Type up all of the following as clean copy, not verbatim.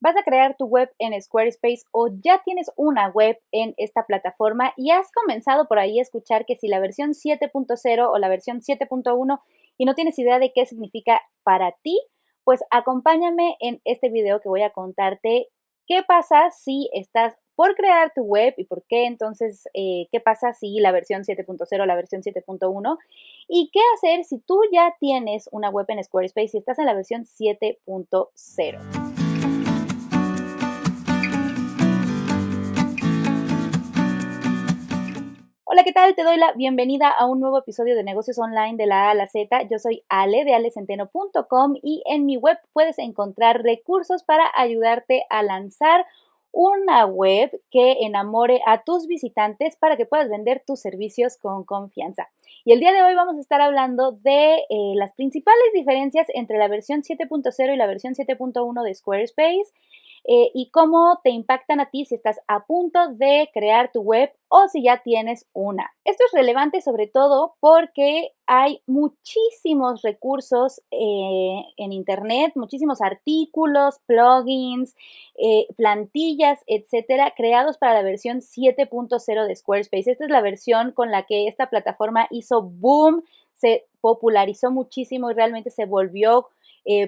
vas a crear tu web en Squarespace o ya tienes una web en esta plataforma y has comenzado por ahí a escuchar que si la versión 7.0 o la versión 7.1 y no tienes idea de qué significa para ti, pues acompáñame en este video que voy a contarte qué pasa si estás por crear tu web y por qué entonces, qué pasa si la versión 7.0 o la versión 7.1 y qué hacer si tú ya tienes una web en Squarespace y estás en la versión 7.0. Hola, ¿qué tal? Te doy la bienvenida a un nuevo episodio de Negocios Online de la A a la Z. Yo soy Ale de alecenteno.com y en mi web puedes encontrar recursos para ayudarte a lanzar una web que enamore a tus visitantes para que puedas vender tus servicios con confianza. Y el día de hoy vamos a estar hablando de las principales diferencias entre la versión 7.0 y la versión 7.1 de Squarespace. Y cómo te impactan a ti si estás a punto de crear tu web o si ya tienes una. Esto es relevante sobre todo porque hay muchísimos recursos en internet, muchísimos artículos, plugins, plantillas, etcétera, creados para la versión 7.0 de Squarespace. Esta es la versión con la que esta plataforma hizo boom, se popularizó muchísimo y realmente se volvió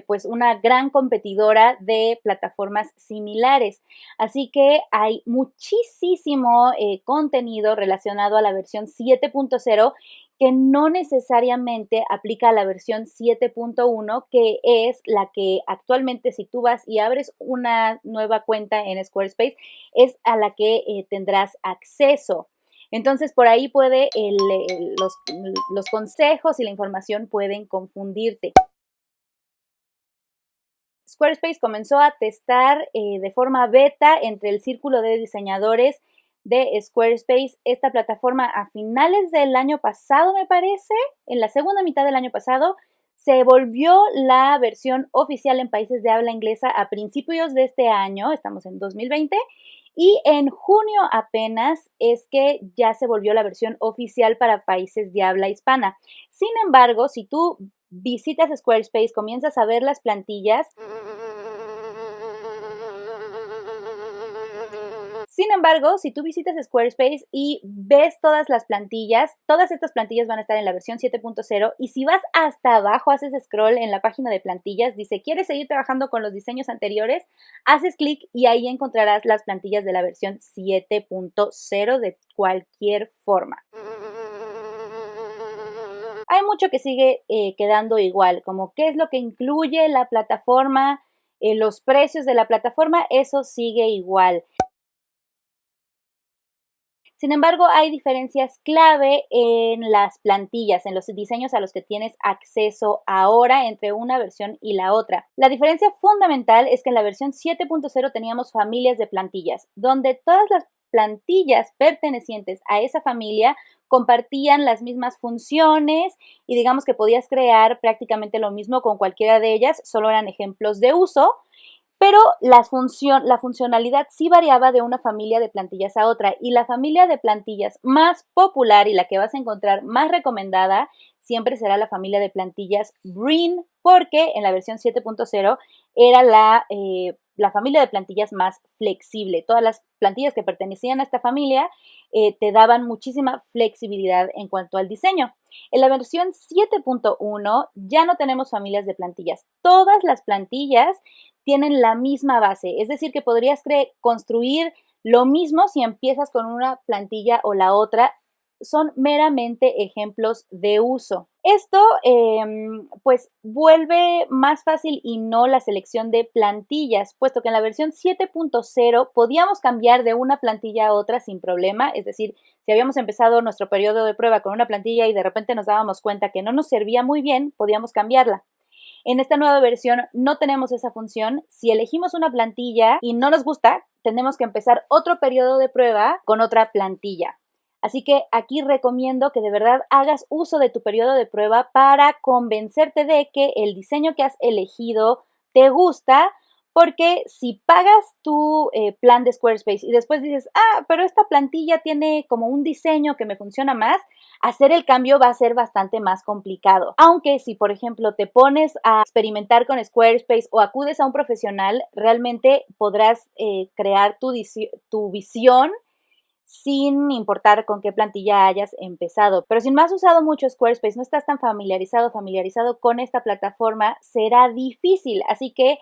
pues una gran competidora de plataformas similares. Así que hay muchísimo contenido relacionado a la versión 7.0 que no necesariamente aplica a la versión 7.1, que es la que actualmente si tú vas y abres una nueva cuenta en Squarespace, es a la que tendrás acceso. Entonces, por ahí los consejos y la información pueden confundirte. Squarespace comenzó a testar de forma beta entre el círculo de diseñadores de Squarespace esta plataforma a finales del año pasado, me parece, en la segunda mitad del año pasado. Se volvió la versión oficial en países de habla inglesa a principios de este año, estamos en 2020, y en junio apenas es que ya se volvió la versión oficial para países de habla hispana. Sin embargo, si tú visitas Squarespace, comienzas a ver las plantillas. Sin embargo, si tú visitas Squarespace y ves todas las plantillas, todas estas plantillas van a estar en la versión 7.0 y si vas hasta abajo, haces scroll en la página de plantillas, dice, ¿quieres seguir trabajando con los diseños anteriores? Haces clic y ahí encontrarás las plantillas de la versión 7.0 de cualquier forma. Hay mucho que sigue quedando igual, como qué es lo que incluye la plataforma, los precios de la plataforma, eso sigue igual. Sin embargo, hay diferencias clave en las plantillas, en los diseños a los que tienes acceso ahora entre una versión y la otra. La diferencia fundamental es que en la versión 7.0 teníamos familias de plantillas, donde todas las plantillas pertenecientes a esa familia compartían las mismas funciones y digamos que podías crear prácticamente lo mismo con cualquiera de ellas, solo eran ejemplos de uso. Pero la funcionalidad sí variaba de una familia de plantillas a otra y la familia de plantillas más popular y la que vas a encontrar más recomendada siempre será la familia de plantillas Brin, porque en la versión 7.0 era la familia de plantillas más flexible. Todas las plantillas que pertenecían a esta familia te daban muchísima flexibilidad en cuanto al diseño. En la versión 7.1 ya no tenemos familias de plantillas. Todas las plantillas tienen la misma base, es decir, que podrías construir lo mismo si empiezas con una plantilla o la otra, son meramente ejemplos de uso. Esto pues vuelve más fácil y no la selección de plantillas, puesto que en la versión 7.0 podíamos cambiar de una plantilla a otra sin problema, es decir, si habíamos empezado nuestro periodo de prueba con una plantilla y de repente nos dábamos cuenta que no nos servía muy bien, podíamos cambiarla. En esta nueva versión no tenemos esa función. Si elegimos una plantilla y no nos gusta, tenemos que empezar otro periodo de prueba con otra plantilla. Así que aquí recomiendo que de verdad hagas uso de tu periodo de prueba para convencerte de que el diseño que has elegido te gusta, porque si pagas tu plan de Squarespace y después dices, pero esta plantilla tiene como un diseño que me funciona más, hacer el cambio va a ser bastante más complicado. Aunque si, por ejemplo, te pones a experimentar con Squarespace o acudes a un profesional, realmente podrás crear tu visión sin importar con qué plantilla hayas empezado. Pero si no has usado mucho Squarespace, no estás tan familiarizado con esta plataforma, será difícil. Así que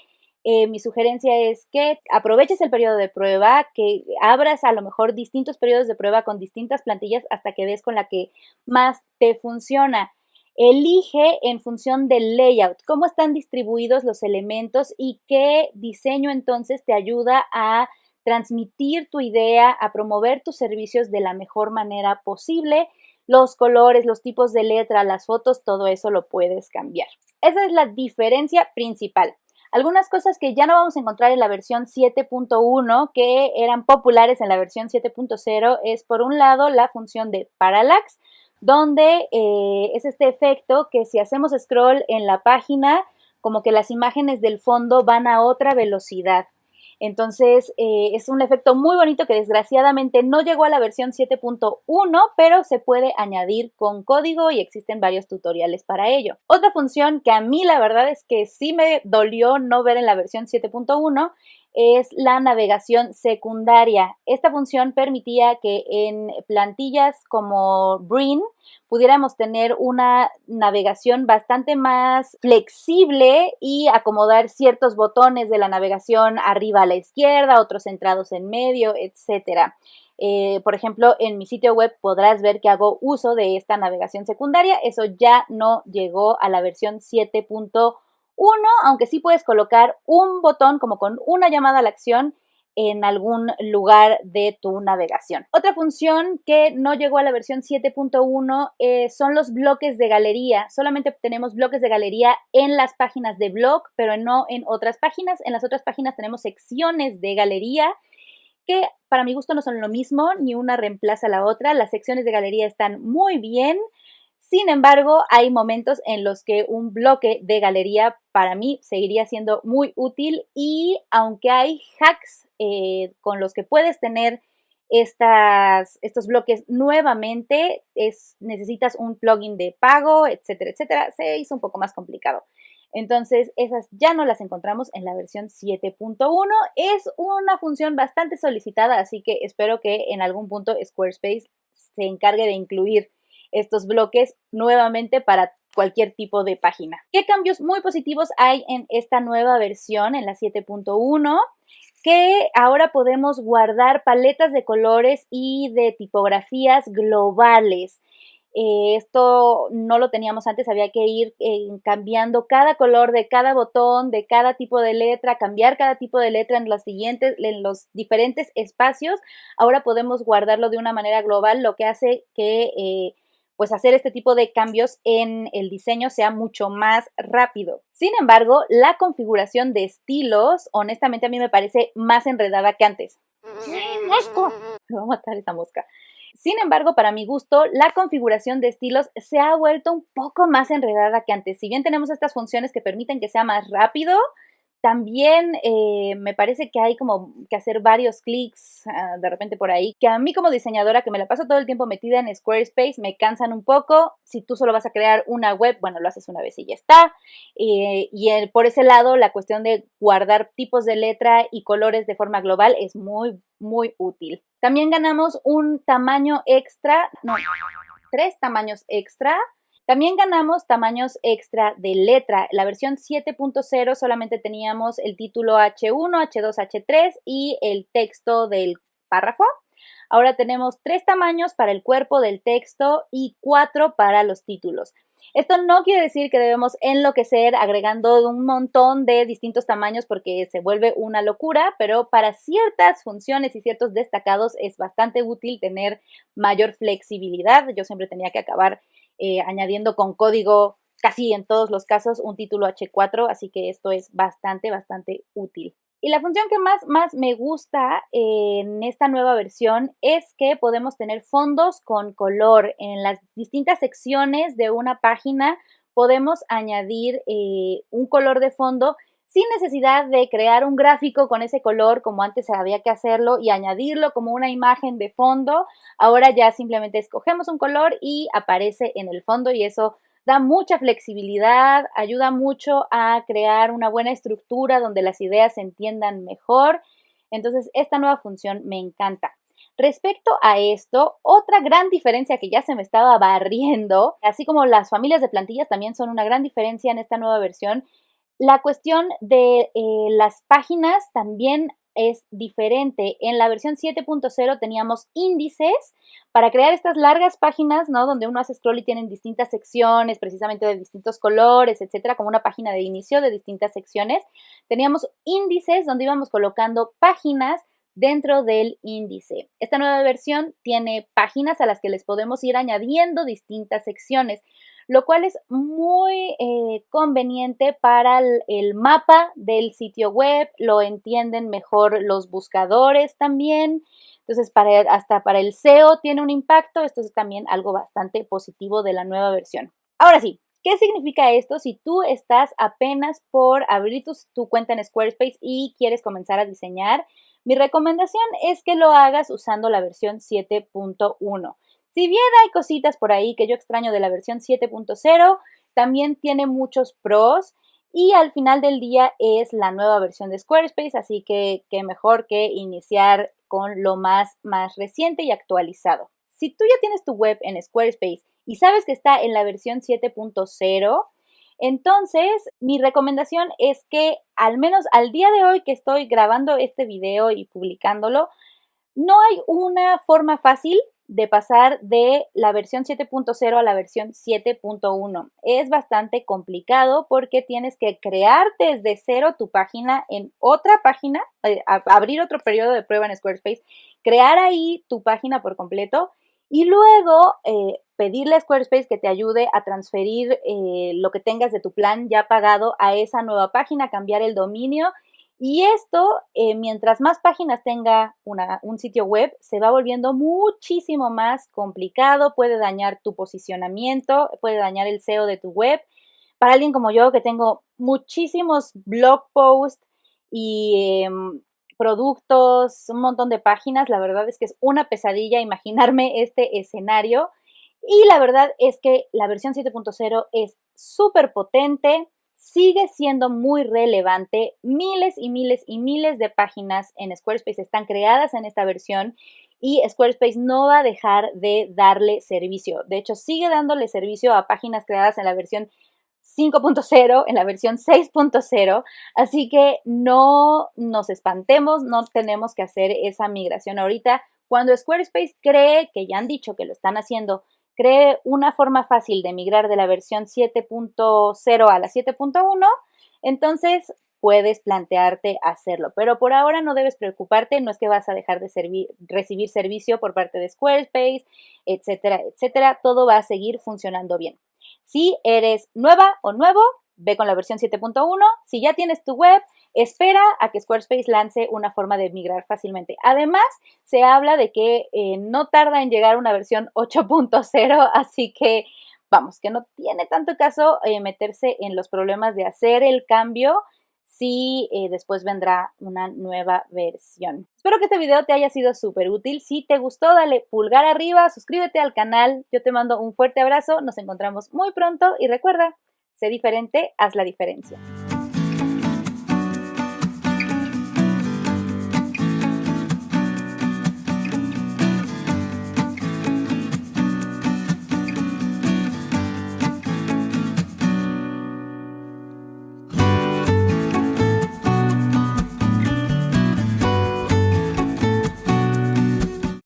mi sugerencia es que aproveches el periodo de prueba, que abras a lo mejor distintos periodos de prueba con distintas plantillas hasta que des con la que más te funciona. Elige en función del layout, cómo están distribuidos los elementos y qué diseño entonces te ayuda a transmitir tu idea, a promover tus servicios de la mejor manera posible. Los colores, los tipos de letra, las fotos, todo eso lo puedes cambiar. Esa es la diferencia principal. Algunas cosas que ya no vamos a encontrar en la versión 7.1 que eran populares en la versión 7.0 es, por un lado, la función de parallax, donde es este efecto que si hacemos scroll en la página, como que las imágenes del fondo van a otra velocidad. Entonces, es un efecto muy bonito que desgraciadamente no llegó a la versión 7.1, pero se puede añadir con código y existen varios tutoriales para ello. Otra función que a mí la verdad es que sí me dolió no ver en la versión 7.1 es la navegación secundaria. Esta función permitía que en plantillas como Breen pudiéramos tener una navegación bastante más flexible y acomodar ciertos botones de la navegación arriba a la izquierda, otros centrados en medio, etc. Por ejemplo, en mi sitio web podrás ver que hago uso de esta navegación secundaria. Eso ya no llegó a la versión 7.1, aunque sí puedes colocar un botón como con una llamada a la acción en algún lugar de tu navegación. Otra función que no llegó a la versión 7.1 son los bloques de galería. Solamente tenemos bloques de galería en las páginas de blog, pero no en otras páginas. En las otras páginas tenemos secciones de galería que para mi gusto no son lo mismo, ni una reemplaza a la otra. Las secciones de galería están muy bien. Sin embargo, hay momentos en los que un bloque de galería para mí seguiría siendo muy útil y aunque hay hacks con los que puedes tener estos bloques nuevamente, necesitas un plugin de pago, etcétera, etcétera, se hizo un poco más complicado. Entonces, esas ya no las encontramos en la versión 7.1. Es una función bastante solicitada, así que espero que en algún punto Squarespace se encargue de incluir estos bloques nuevamente para cualquier tipo de página. ¿Qué cambios muy positivos hay en esta nueva versión, en la 7.1? Que ahora podemos guardar paletas de colores y de tipografías globales. Esto no lo teníamos antes, había que ir cambiando cada color de cada botón, de cada tipo de letra, cambiar cada tipo de letra en los diferentes espacios. Ahora podemos guardarlo de una manera global, lo que hace que pues hacer este tipo de cambios en el diseño sea mucho más rápido. Sin embargo, la configuración de estilos, honestamente a mí me parece más enredada que antes. ¡Mosca! Me va a matar esa mosca. Sin embargo, para mi gusto, la configuración de estilos se ha vuelto un poco más enredada que antes. Si bien tenemos estas funciones que permiten que sea más rápido, también me parece que hay como que hacer varios clics de repente por ahí, que a mí como diseñadora que me la paso todo el tiempo metida en Squarespace me cansan un poco. Si tú solo vas a crear una web, bueno, lo haces una vez y ya está. Por ese lado, la cuestión de guardar tipos de letra y colores de forma global es muy, muy útil. También ganamos un tamaño extra, no, 3 tamaños extra. También ganamos tamaños extra de letra. La versión 7.0 solamente teníamos el título H1, H2, H3 y el texto del párrafo. Ahora tenemos 3 tamaños para el cuerpo del texto y 4 para los títulos. Esto no quiere decir que debemos enloquecer agregando un montón de distintos tamaños porque se vuelve una locura, pero para ciertas funciones y ciertos destacados es bastante útil tener mayor flexibilidad. Yo siempre tenía que acabar añadiendo con código casi en todos los casos un título H4, así que esto es bastante, bastante útil. Y la función que más me gusta en esta nueva versión es que podemos tener fondos con color. En las distintas secciones de una página podemos añadir un color de fondo sin necesidad de crear un gráfico con ese color como antes había que hacerlo y añadirlo como una imagen de fondo. Ahora ya simplemente escogemos un color y aparece en el fondo y eso da mucha flexibilidad, ayuda mucho a crear una buena estructura donde las ideas se entiendan mejor. Entonces, esta nueva función me encanta. Respecto a esto, otra gran diferencia que ya se me estaba barriendo, así como las familias de plantillas también son una gran diferencia en esta nueva versión, la cuestión de las páginas también es diferente. En la versión 7.0 teníamos índices para crear estas largas páginas, ¿no? Donde uno hace scroll y tienen distintas secciones, precisamente de distintos colores, etcétera, como una página de inicio de distintas secciones. Teníamos índices donde íbamos colocando páginas dentro del índice. Esta nueva versión tiene páginas a las que les podemos ir añadiendo distintas secciones, lo cual es muy conveniente para el mapa del sitio web, lo entienden mejor los buscadores también. Entonces, hasta para el SEO tiene un impacto. Esto es también algo bastante positivo de la nueva versión. Ahora sí, ¿qué significa esto si tú estás apenas por abrir tu cuenta en Squarespace y quieres comenzar a diseñar? Mi recomendación es que lo hagas usando la versión 7.1. Si bien hay cositas por ahí que yo extraño de la versión 7.0, también tiene muchos pros y al final del día es la nueva versión de Squarespace, así que qué mejor que iniciar con lo más reciente y actualizado. Si tú ya tienes tu web en Squarespace y sabes que está en la versión 7.0, entonces mi recomendación es que al menos al día de hoy que estoy grabando este video y publicándolo, no hay una forma fácil de pasar de la versión 7.0 a la versión 7.1. Es bastante complicado porque tienes que crear desde cero tu página en otra página, abrir otro periodo de prueba en Squarespace, crear ahí tu página por completo y luego pedirle a Squarespace que te ayude a transferir lo que tengas de tu plan ya pagado a esa nueva página, cambiar el dominio. Y esto, mientras más páginas tenga un sitio web, se va volviendo muchísimo más complicado, puede dañar tu posicionamiento, puede dañar el SEO de tu web. Para alguien como yo, que tengo muchísimos blog posts y productos, un montón de páginas, la verdad es que es una pesadilla imaginarme este escenario. Y la verdad es que la versión 7.0 es súper potente, sigue siendo muy relevante. Miles y miles y miles de páginas en Squarespace están creadas en esta versión y Squarespace no va a dejar de darle servicio. De hecho, sigue dándole servicio a páginas creadas en la versión 5.0, en la versión 6.0, así que no nos espantemos, no tenemos que hacer esa migración ahorita. Cuando Squarespace cree, que ya han dicho que lo están haciendo, cree una forma fácil de migrar de la versión 7.0 a la 7.1, entonces puedes plantearte hacerlo. Pero por ahora no debes preocuparte, no es que vas a dejar de recibir servicio por parte de Squarespace, etcétera, etcétera. Todo va a seguir funcionando bien. Si eres nueva o nuevo, ve con la versión 7.1. Si ya tienes tu web, espera a que Squarespace lance una forma de migrar fácilmente. Además, se habla de que no tarda en llegar una versión 8.0, así que vamos, que no tiene tanto caso meterse en los problemas de hacer el cambio si después vendrá una nueva versión. Espero que este video te haya sido súper útil. Si te gustó, dale pulgar arriba, suscríbete al canal. Yo te mando un fuerte abrazo, nos encontramos muy pronto y recuerda, sé diferente, haz la diferencia.